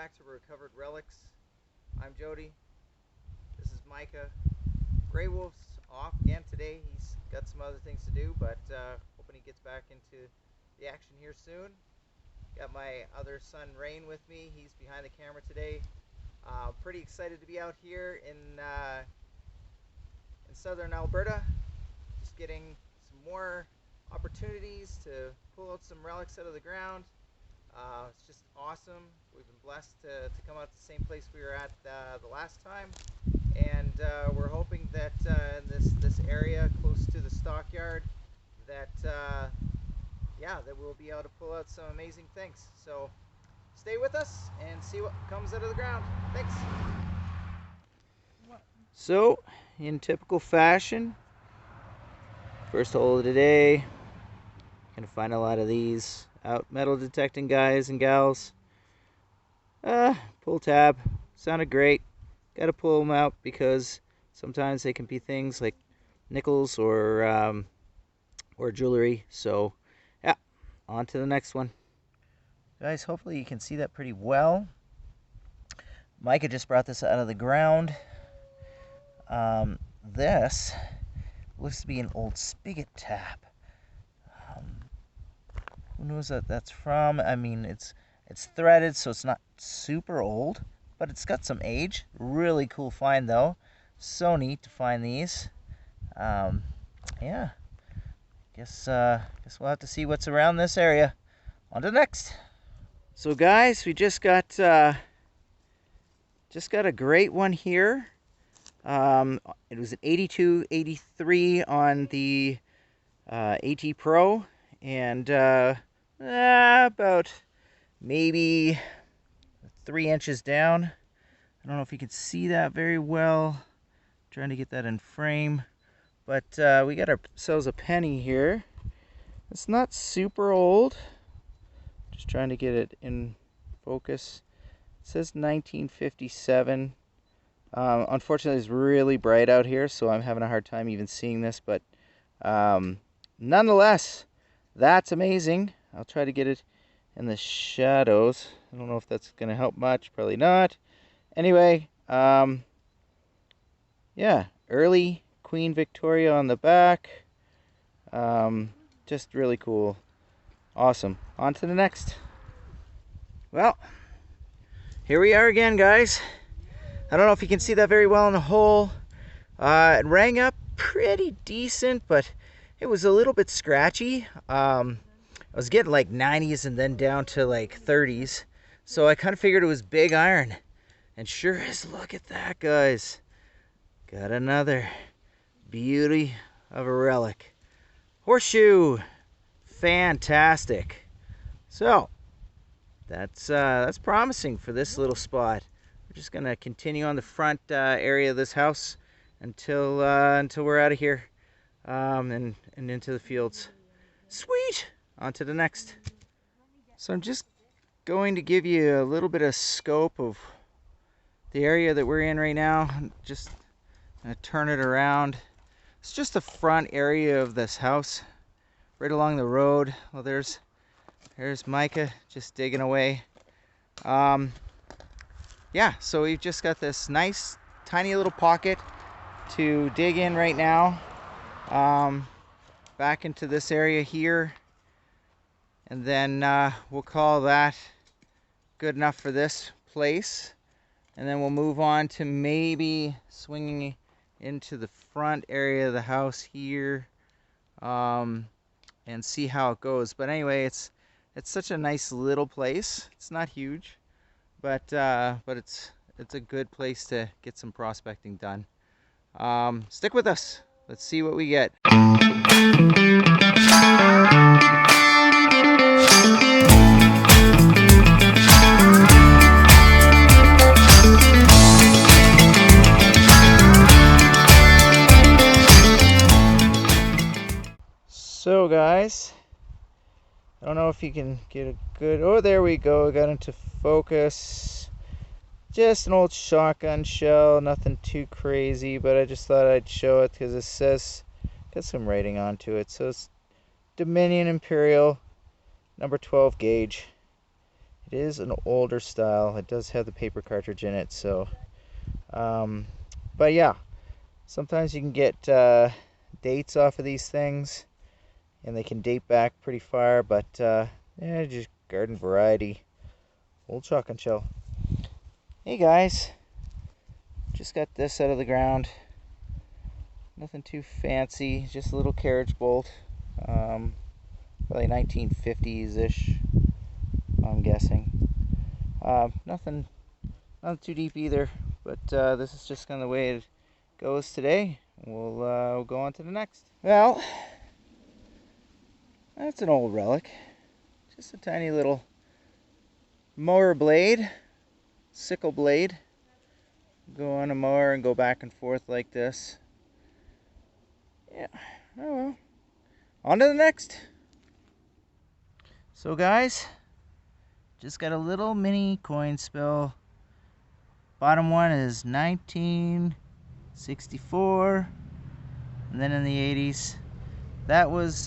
back to Recovered Relics. I'm Jody. This is Micah. Grey Wolf's off again today. He's got some other things to do, but hoping he gets back into the action here soon. Got my other son Rain with me. He's behind the camera today. Pretty excited to be out here in Southern Alberta. Just getting some more opportunities to pull out some relics out of the ground. It's just awesome. We've been blessed to come out to the same place we were at the last time, and we're hoping that in this area close to the Stockyard that that we'll be able to pull out some amazing things. So stay with us and see what comes out of the ground. Thanks. So, in typical fashion, first hole of the day. Gonna find a lot of these out metal detecting guys and gals. Pull tab sounded great. Gotta pull them out because sometimes they can be things like nickels or jewelry. So yeah, on to the next one. Guys, hopefully you can see that pretty well. Micah just brought this out of the ground. This looks to be an old spigot tap. Who knows what that's from? I mean, it's threaded, so it's not super old, but it's got some age. Really cool find, though. So neat to find these. Yeah. Guess we'll have to see what's around this area. On to the next. So, guys, we just got a great one here. It was an 82-83 on the AT Pro, and about maybe 3 inches down. I don't know if you can see that very well. I'm trying to get that in frame, but we got ourselves a penny here. It's not super old. Just trying to get it in focus. It says 1957. Unfortunately, it's really bright out here, so I'm having a hard time even seeing this, but nonetheless, that's amazing. I'll try to get it in the shadows. I don't know if that's going to help much. Probably not. Anyway, yeah, early Queen Victoria on the back. Just really cool. Awesome. On to the next. Well, here we are again, guys. I don't know if you can see that very well in the hole. It rang up pretty decent, but it was a little bit scratchy. I was getting like 90s and then down to like 30s. So I kind of figured it was big iron. And sure is, look at that, guys. Got another beauty of a relic. Horseshoe. Fantastic. So, that's promising for this little spot. We're just going to continue on the front area of this house until we're out of here and into the fields. Sweet! On to the next. So I'm just going to give you a little bit of scope of the area that we're in right now. I'm just going to turn it around. It's just the front area of this house, right along the road. Well, there's Micah just digging away. Yeah, so we've just got this nice tiny little pocket to dig in right now, back into this area here, and then we'll call that good enough for this place, and then we'll move on to maybe swinging into the front area of the house here, and see how it goes. But anyway, it's such a nice little place. It's not huge, but it's a good place to get some prospecting done. Stick with us. Let's see what we get. So, guys, I don't know if you can get a good... Oh, there we go. Got into focus. Just an old shotgun shell. Nothing too crazy, but I just thought I'd show it because it says... Got some writing onto it. So it's Dominion Imperial number 12 gauge. It is an older style. It does have the paper cartridge in it, so but yeah, sometimes you can get dates off of these things, and they can date back pretty far, but yeah, just garden variety. Old shotgun shell. Hey guys, just got this out of the ground. Nothing too fancy, just a little carriage bolt. Probably 1950s-ish, I'm guessing. Nothing too deep either, but this is just kind of the way it goes today. We'll go on to the next. Well, that's an old relic. Just a tiny little mower blade, sickle blade. Go on a mower and go back and forth like this. Yeah, oh well. On to the next. So guys, just got a little mini coin spill. Bottom one is 1964, and then in the 80s. That was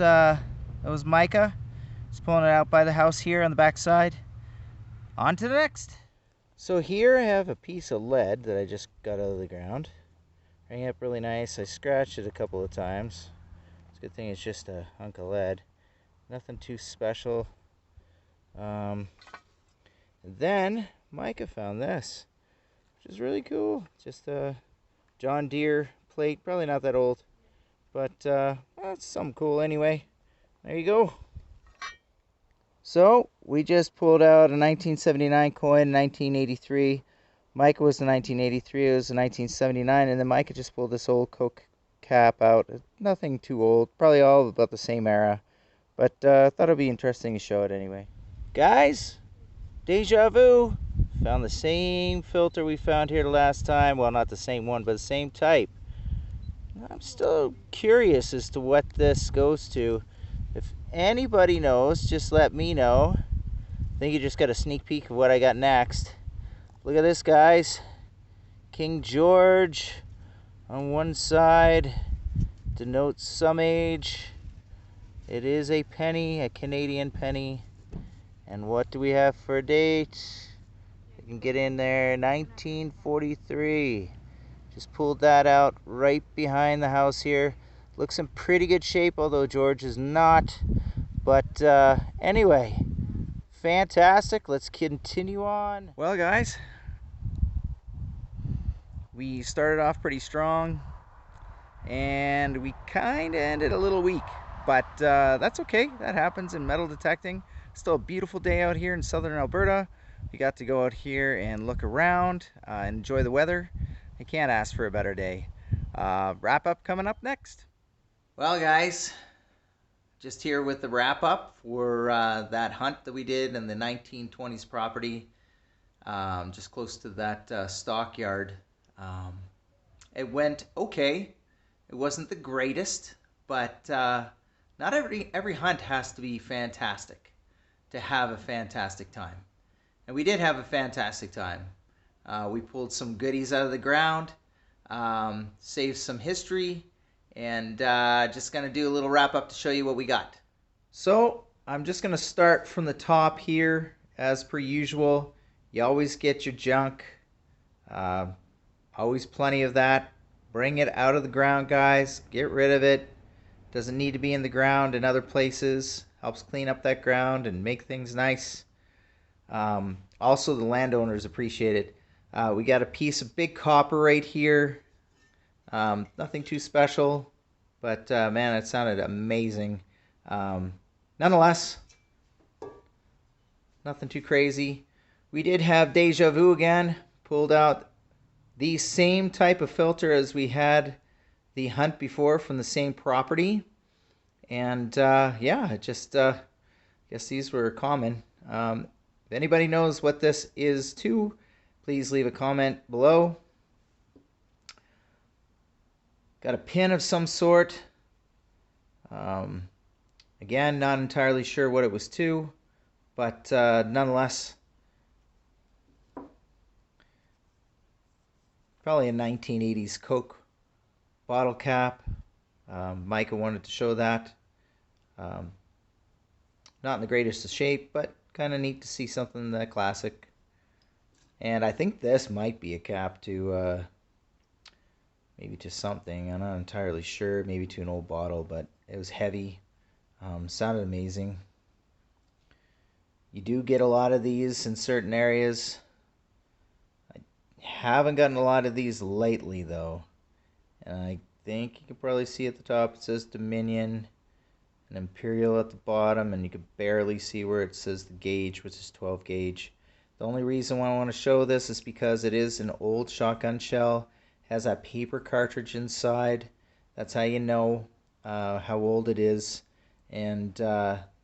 Micah. Just pulling it out by the house here on the back side. On to the next. So here I have a piece of lead that I just got out of the ground. Rang up really nice. I scratched it a couple of times. It's a good thing it's just a hunk of lead. Nothing too special. Then Micah found this, which is really cool. Just a John Deere plate, probably not that old, but well, it's something cool anyway. There you go. So we just pulled out a 1979 coin, 1983. Micah was the 1983, it was the 1979, and then Micah just pulled this old Coke cap out. Nothing too old, probably all about the same era, but I thought it'd be interesting to show it anyway. Guys, deja vu. Found the same filter we found here the last time. Well, not the same one, but the same type. I'm still curious as to what this goes to. If anybody knows, just let me know. I think you just got a sneak peek of what I got next. Look at this, guys. King George on one side denotes some age. It is a penny, a Canadian penny. And what do we have for a date? You can get in there, 1943. Just pulled that out right behind the house here. Looks in pretty good shape, although George is not. But anyway, fantastic. Let's continue on. Well, guys, we started off pretty strong, and we kind of ended a little weak. But that's okay. That happens in metal detecting. Still a beautiful day out here in Southern Alberta. We got to go out here and look around, enjoy the weather. I can't ask for a better day. Wrap up coming up next. Well, guys, just here with the wrap up for that hunt that we did in the 1920s property, just close to that stockyard. It went okay. It wasn't the greatest, but not every hunt has to be fantastic to have a fantastic time. And we did have a fantastic time. We pulled some goodies out of the ground, saved some history, and just going to do a little wrap up to show you what we got. So I'm just going to start from the top here. As per usual, you always get your junk. Always plenty of that. Bring it out of the ground, guys. Get rid of it. Doesn't need to be in the ground in other places. Helps clean up that ground and make things nice. Also, the landowners appreciate it. We got a piece of big copper right here. Nothing too special, but man, it sounded amazing. Nonetheless, nothing too crazy. We did have deja vu again. Pulled out the same type of filter as we had the hunt before from the same property. And yeah, just guess these were common. If anybody knows what this is too, please leave a comment below. Got a pin of some sort. Again, not entirely sure what it was to, but nonetheless, probably a 1980s Coke bottle cap. Micah wanted to show that. Not in the greatest of shape, but kind of neat to see something that classic. And I think this might be a cap to maybe to something. I'm not entirely sure. Maybe to an old bottle, but it was heavy. Sounded amazing. You do get a lot of these in certain areas. I haven't gotten a lot of these lately, though. And I think you can probably see at the top it says Dominion and Imperial at the bottom, and you can barely see where it says the gauge, which is 12 gauge. The only reason why I want to show this is because it is an old shotgun shell. It has that paper cartridge inside. That's how you know how old it is. And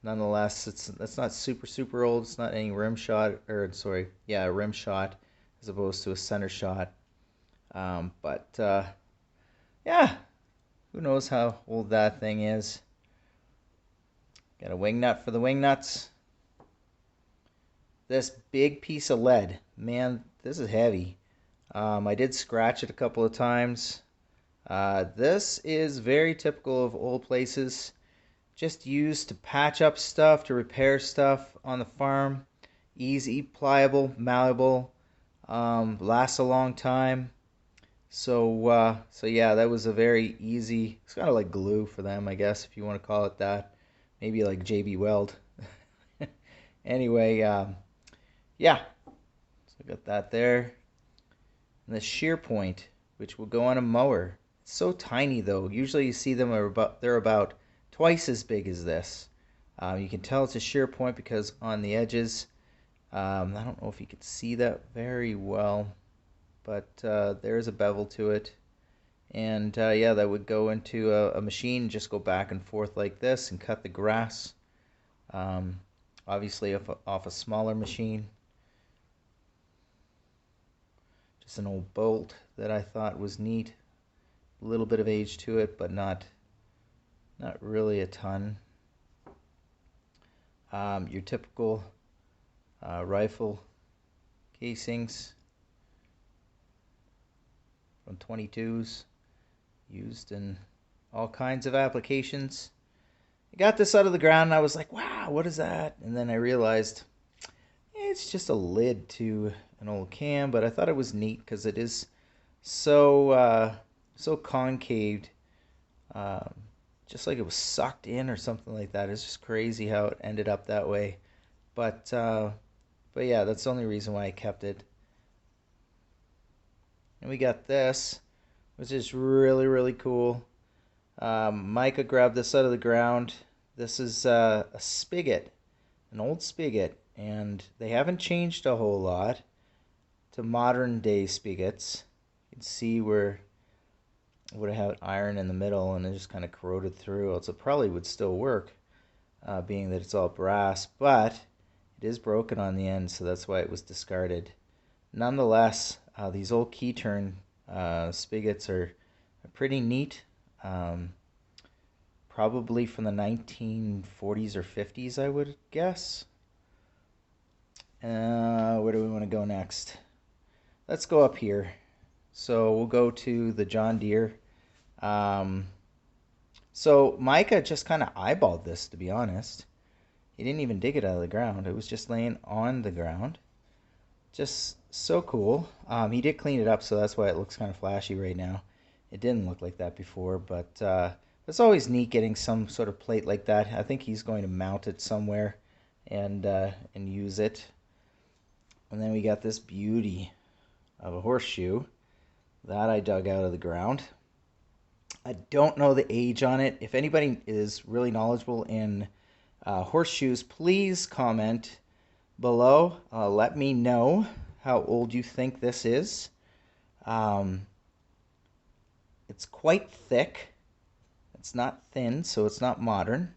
nonetheless, it's not super old. It's not any rim shot, or sorry, yeah, a rim shot as opposed to a center shot. Yeah, who knows how old that thing is. Got a wing nut for the wing nuts. This big piece of lead, man, this is heavy. I did scratch it a couple of times. This is very typical of old places. Just used to patch up stuff, to repair stuff on the farm. Easy, pliable, malleable, lasts a long time. So yeah, that was a very easy. It's kind of like glue for them, I guess, if you want to call it that. Maybe like JB Weld. Anyway, yeah. So got that there. And the shear point, which will go on a mower. It's so tiny though. Usually you see them they're about twice as big as this. You can tell it's a shear point because on the edges, I don't know if you can see that very well, but there's a bevel to it. And yeah, that would go into a machine, just go back and forth like this and cut the grass. Obviously off a smaller machine. Just an old bolt that I thought was neat. A little bit of age to it, but not really a ton. Your typical rifle casings from 22s, used in all kinds of applications. I got this out of the ground and I was like, wow, what is that? And then I realized it's just a lid to an old can, but I thought it was neat because it is so concaved, just like it was sucked in or something like that. It's just crazy how it ended up that way. But yeah, that's the only reason why I kept it. And we got this, which is really cool. Micah grabbed this out of the ground. This is a spigot, an old spigot, and they haven't changed a whole lot to modern day spigots. You can see where it would have iron in the middle and it just kind of corroded through. So it probably would still work, being that it's all brass, but it is broken on the end, so that's why it was discarded. Nonetheless, these old key turn spigots are pretty neat. Probably from the 1940s or 50s, I would guess. Where do we want to go next? Let's go up here. So we'll go to the John Deere. So Micah just kind of eyeballed this, to be honest. He didn't even dig it out of the ground. It was just laying on the ground. Just so cool. He did clean it up, so that's why it looks kind of flashy right now. It didn't look like that before, but it's always neat getting some sort of plate like that. I think he's going to mount it somewhere and use it. And then we got this beauty of a horseshoe that I dug out of the ground. I don't know the age on it. If anybody is really knowledgeable in horseshoes, please comment below. Let me know how old you think this is. It's quite thick. It's not thin, so it's not modern.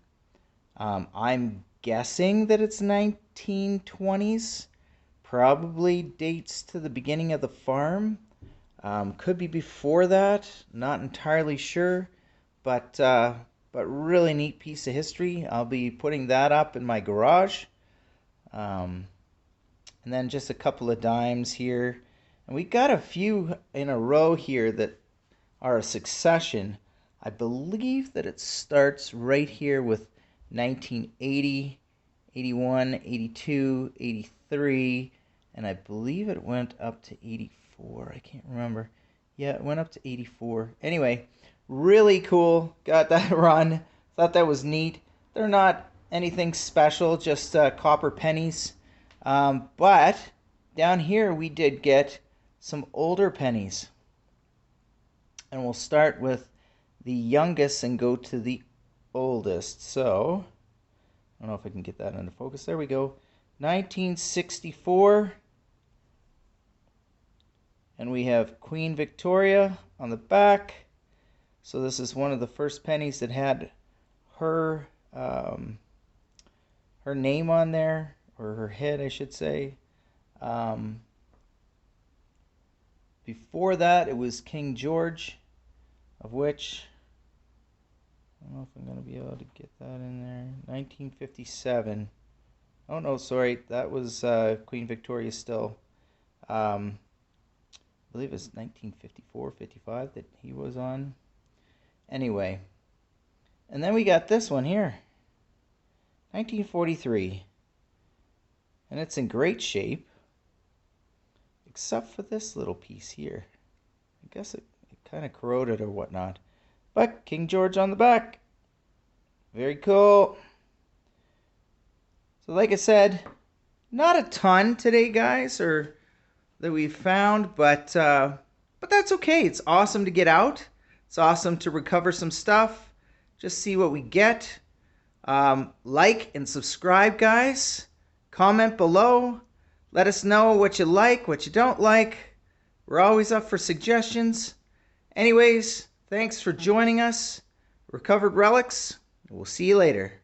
I'm guessing that it's 1920s. Probably dates to the beginning of the farm. Could be before that. Not entirely sure. But really neat piece of history. I'll be putting that up in my garage. And then just a couple of dimes here. And we got a few in a row here that are a succession. I believe that it starts right here with 1980 81, 82, 83, and I believe it went up to 84. I can't remember. Yeah, it went up to 84. Anyway, really cool. Got that run. Thought that was neat. They're not anything special, just copper pennies. But down here we did get some older pennies. And we'll start with the youngest and go to the oldest. So, I don't know if I can get that into focus. There we go. 1964. And we have Queen Victoria on the back. So this is one of the first pennies that had her her name on there, or her head, I should say. Before that, it was King George, of which I don't know if I'm going to be able to get that in there. 1957. Oh no, sorry, that was Queen Victoria still. I believe it was 1954, 55 that he was on. Anyway, and then we got this one here, 1943, and it's in great shape, except for this little piece here. I guess it kind of corroded or whatnot, but King George on the back. Very cool. So like I said, not a ton today, guys, or that we found, but that's okay. It's awesome to get out. It's awesome to recover some stuff. Just see what we get. Like and subscribe, guys. Comment below. Let us know what you like, what you don't like. We're always up for suggestions. Anyways, thanks for joining us. Recovered Relics. We'll see you later.